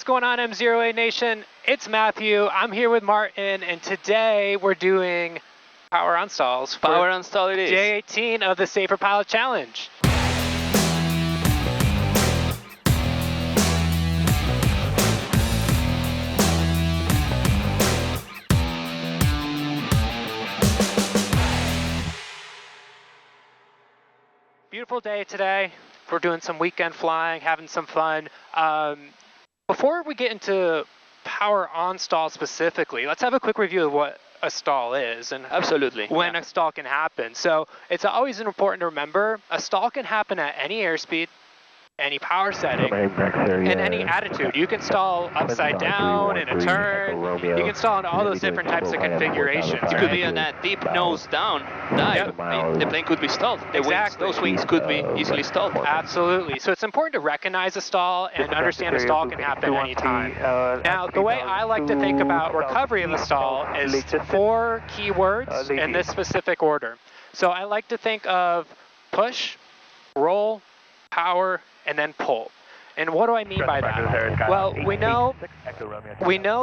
What's going on, MzeroA Nation? It's Matthew. I'm here with Martin, and today we're doing power on stalls. Power on stall it is. Day 18 of the Safer Pilot Challenge. Beautiful day today. We're doing some weekend flying, having some fun. Before we get into power on stall specifically, let's have a quick review of what a stall is and Absolutely. when a stall can happen. So it's always important to remember a stall can happen at any airspeed, any power setting, and any attitude. You can stall upside down in a turn. You can stall in all those different types of configurations. It could be on a deep nose down dive. Yep. The plane could be stalled. Those wings could be easily stalled. Absolutely. So it's important to recognize a stall and understand a stall can happen anytime. Now, the way I like to think about recovery of a stall is 4 keywords in this specific order. So I like to think of push, roll, power, and then pull. And what do I mean by that? Well, we know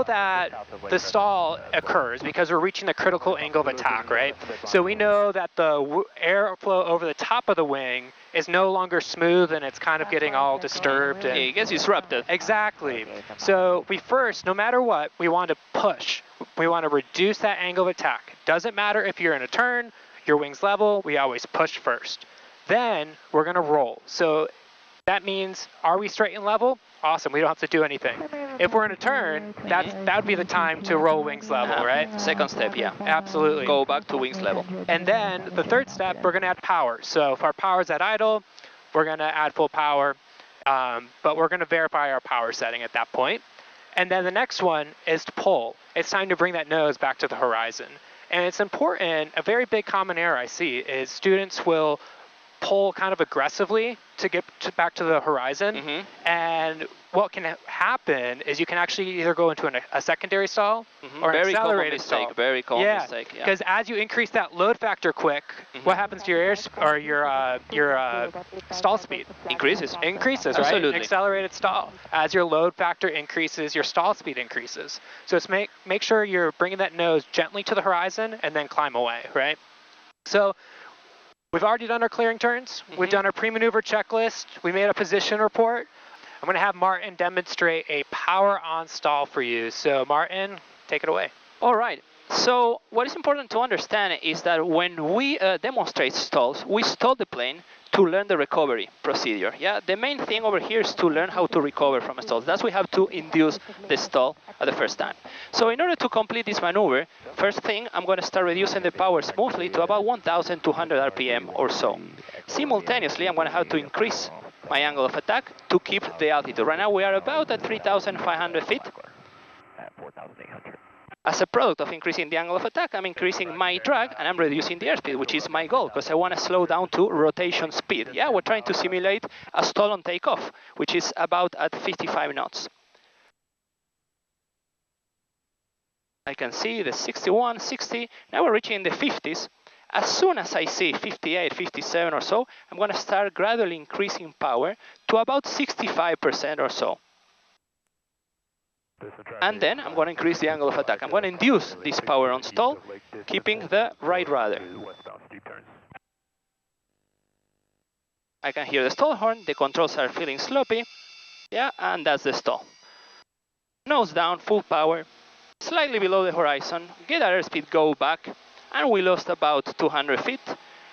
that the stall occurs because we're reaching the critical angle of attack, right? So we know that the airflow over the top of the wing is no longer smooth and it's kind of getting all disturbed. And it gets disrupted. Exactly. So we first, no matter what, we want to push. We want to reduce that angle of attack. Doesn't matter if you're in a turn, your wing's level, we always push first. Then we're going to roll. So that means, are we straight and level? Awesome, we don't have to do anything. If we're in a turn, that would be the time to roll wings level, right? Second step, yeah. Absolutely. Go back to wings level. And then the third step, we're going to add power. So if our power's at idle, we're going to add full power, but we're going to verify our power setting at that point. And then the next one is to pull. It's time to bring that nose back to the horizon. And it's important, a very big common error I see is students will pull kind of aggressively to get back to the horizon. And what can happen is you can actually either go into a secondary stall or an accelerated stall. Very common mistake. Yeah. Because as you increase that load factor quick, what happens to your stall speed? Increases, right? Absolutely. An accelerated stall. As your load factor increases, your stall speed increases. So it's make sure you're bringing that nose gently to the horizon and then climb away, right? So we've already done our clearing turns. We've done our pre-maneuver checklist. We made a position report. I'm going to have Martin demonstrate a power on stall for you. So Martin, take it away. All right. So what is important to understand is that when we demonstrate stalls, we stall the plane to learn the recovery procedure. Yeah, the main thing over here is to learn how to recover from a stall. That's we have to induce the stall at the first time. So in order to complete this maneuver, first thing, I'm going to start reducing the power smoothly to about 1,200 RPM or so. Simultaneously, I'm going to have to increase my angle of attack to keep the altitude. Right now, we are about at 3,500 feet. As a product of increasing the angle of attack, I'm increasing my drag and I'm reducing the airspeed, which is my goal, because I want to slow down to rotation speed. Yeah, we're trying to simulate a stall on takeoff, which is about at 55 knots. I can see the 61, 60, now we're reaching the 50s. As soon as I see 58, 57 or so, I'm going to start gradually increasing power to about 65% or so. And then I'm going to increase the angle of attack. I'm going to induce this power on stall, keeping the right rudder. I can hear the stall horn, the controls are feeling sloppy. Yeah, and that's the stall. Nose down, full power, slightly below the horizon, get our airspeed go back, and we lost about 200 feet.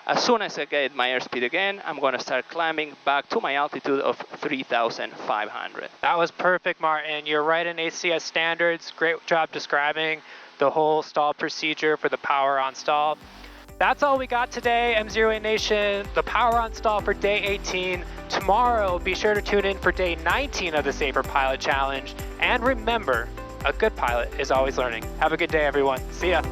As soon as I get my airspeed again, I'm going to start climbing back to my altitude of 3,500. That was perfect, Martin. You're right in ACS standards. Great job describing the whole stall procedure for the power on stall. That's all we got today, MzeroA Nation. The power on stall for day 18. Tomorrow, be sure to tune in for day 19 of the Safer Pilot Challenge. And remember, a good pilot is always learning. Have a good day, everyone. See ya.